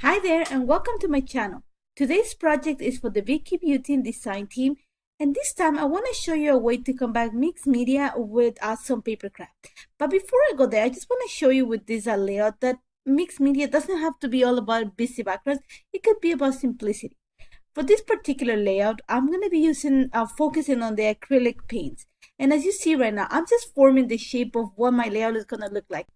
Hi there and welcome to my channel. Today's project is for the Vicki Boutin design team, and this time I want to show you a way to combine mixed media with some paper craft. But before I go there, I just want to show you with this layout that mixed media doesn't have to be all about busy backgrounds. It could be about simplicity. For this particular layout, I'm going to be focusing on the acrylic paints. And as you see right now, I'm just forming the shape of what my layout is going to look like.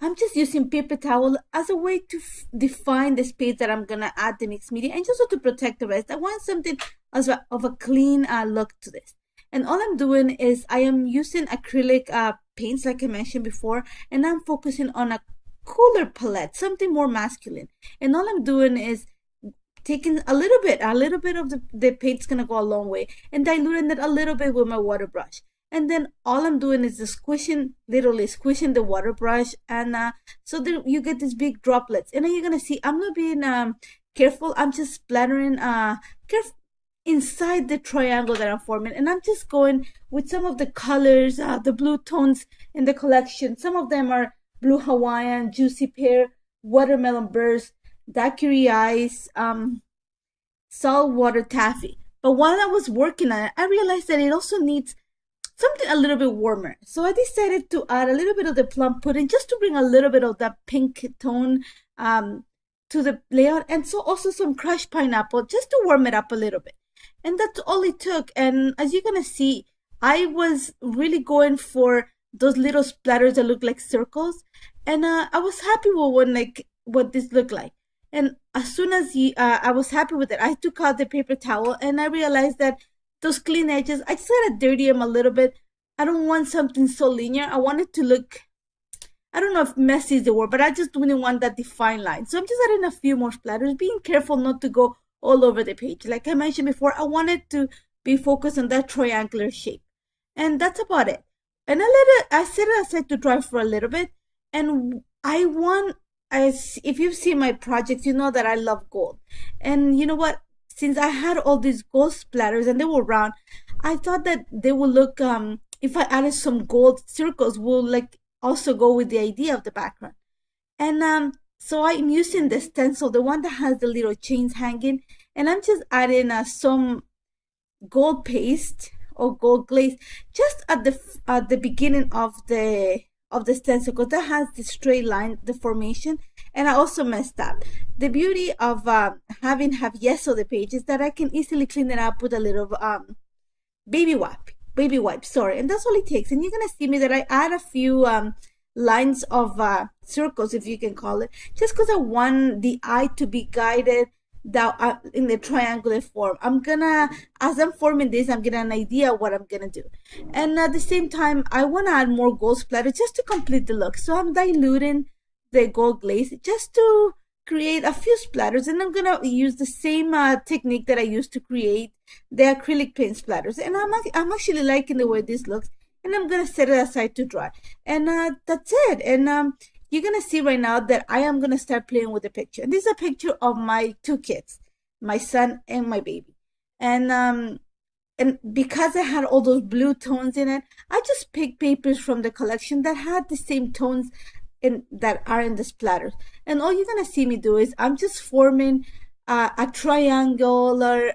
I'm just using paper towel as a way to define the space that I'm gonna add the mixed media, and just so to protect the rest. I want something of a clean look to this. And all I'm doing is I am using acrylic paints, like I mentioned before, and I'm focusing on a cooler palette, something more masculine. And all I'm doing is taking a little bit of the paint's gonna go a long way, and diluting it a little bit with my water brush. And then all I'm doing is just literally squishing the water brush, and so that you get these big droplets. And then you're gonna see I'm not being careful. I'm just splattering inside the triangle that I'm forming, and I'm just going with some of the colors, the blue tones in the collection. Some of them are blue Hawaiian, juicy pear, watermelon burst, daiquiri ice, saltwater taffy. But while I was working on it, I realized that it also needs something a little bit warmer. So I decided to add a little bit of the plum pudding just to bring a little bit of that pink tone to the layout, and so also some crushed pineapple just to warm it up a little bit. And that's all it took. And as you're gonna see, I was really going for those little splatters that look like circles, and I was happy with what this looked like. And as soon as I was happy with it, I took out the paper towel, and I realized that those clean edges, I just gotta dirty them a little bit. I don't want something so linear. I want it to look, I don't know if messy is the word, but I just didn't want that defined line. So I'm just adding a few more splatters, being careful not to go all over the page. Like I mentioned before, I wanted to be focused on that triangular shape. And that's about it. And I set it aside to dry for a little bit. And if you've seen my projects, you know that I love gold. And you know what? Since I had all these gold splatters and they were round, I thought that they would look, if I added some gold circles, will like also go with the idea of the background. And so I'm using the stencil, the one that has the little chains hanging, and I'm just adding some gold paste or gold glaze just at the beginning of the stencil, because that has the straight line, the formation. And I also messed up. The beauty of having yeso the page is that I can easily clean it up with a little baby wipe, sorry. And that's all it takes. And you're gonna see me that I add a few lines of circles, if you can call it, just because I want the eye to be guided down in the triangular form. As I'm forming this, I'm getting an idea of what I'm gonna do. And at the same time, I want to add more gold splatter just to complete the look. So I'm diluting the gold glaze just to create a few splatters, and I'm gonna use the same technique that I used to create the acrylic paint splatters. And I'm actually liking the way this looks, and I'm gonna set it aside to dry. And that's it. And you're gonna see right now that I am gonna start playing with the picture. And this is a picture of my two kids, my son and my baby. And because I had all those blue tones in it, I just picked papers from the collection that had the same tones that are in the splatters. And all you're gonna see me do is I'm just forming a triangular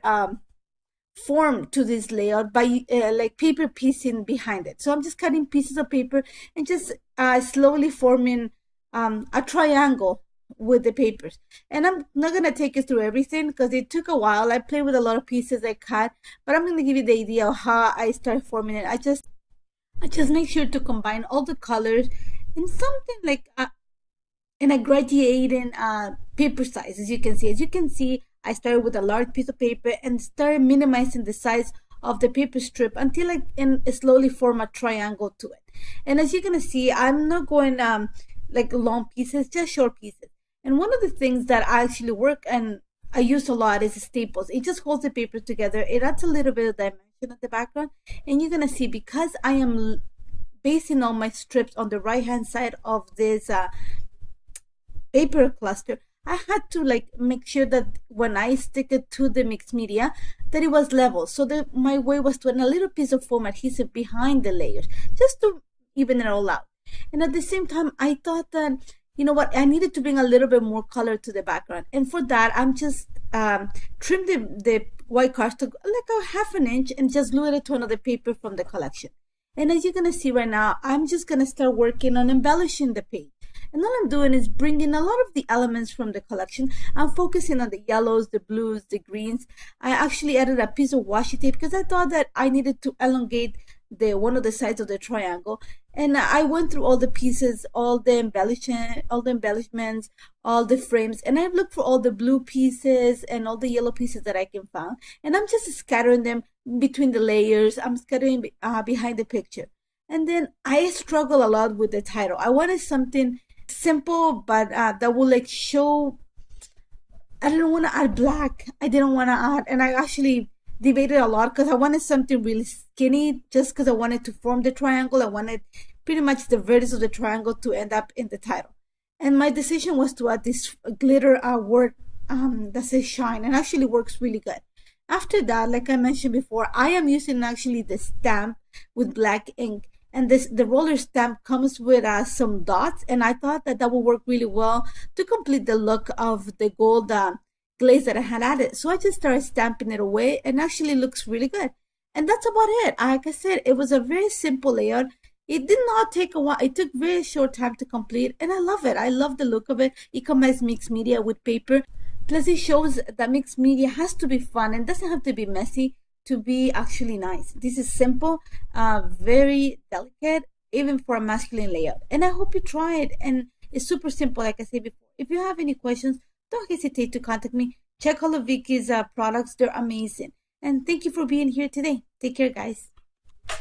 form to this layout by like paper piecing behind it. So I'm just cutting pieces of paper and just slowly forming a triangle with the papers. And I'm not gonna take you through everything because it took a while. I played with a lot of pieces I cut, but I'm gonna give you the idea of how I start forming it. I just make sure to combine all the colors in something like in a graduating paper size. As you can see, I started with a large piece of paper and started minimizing the size of the paper strip until I can slowly form a triangle to it. And as you're gonna see, I'm not going like long pieces, just short pieces. And one of the things that I actually work and I use a lot is staples. It just holds the paper together. It adds a little bit of dimension at the background. And you're gonna see, because I am basing all my strips on the right hand side of this paper cluster, I had to like make sure that when I stick it to the mixed media that it was level. So my way was to add a little piece of foam adhesive behind the layers just to even it all out. And at the same time, I thought that you know what, I needed to bring a little bit more color to the background. And for that, I'm just trimmed the white cardstock like a half an inch and just glued it to another paper from the collection. And as you're going to see right now, I'm just going to start working on embellishing the page. And all I'm doing is bringing a lot of the elements from the collection. I'm focusing on the yellows, the blues, the greens. I actually added a piece of washi tape because I thought that I needed to elongate one of the sides of the triangle. And I went through all the pieces, all the embellishments, all the frames, and I've looked for all the blue pieces and all the yellow pieces that I can find. And I'm just scattering them between the layers. I'm scattering behind the picture. And then I struggle a lot with the title. I wanted something simple, but that will like show. I didn't want to add black. I didn't want to add, and I actually debated a lot because I wanted something really skinny, just because I wanted to form the triangle. I wanted pretty much the vertex of the triangle to end up in the title. And my decision was to add this glitter word that says shine, and actually works really good. After that, like I mentioned before, I am using actually the stamp with black ink. And the roller stamp comes with some dots, and I thought that that would work really well to complete the look of the gold glaze that I had added. So I just started stamping it away, and actually looks really good. And that's about it. Like I said, it was a very simple layout. It did not take a while. It took very short time to complete, and I love it. I love the look of it. It combines mixed media with paper. Plus, it shows that mixed media has to be fun and doesn't have to be messy to be actually nice. This is simple, very delicate, even for a masculine layout. And I hope you try it. And it's super simple, like I said before. If you have any questions, don't hesitate to contact me. Check all of Vicki's products. They're amazing. And thank you for being here today. Take care, guys.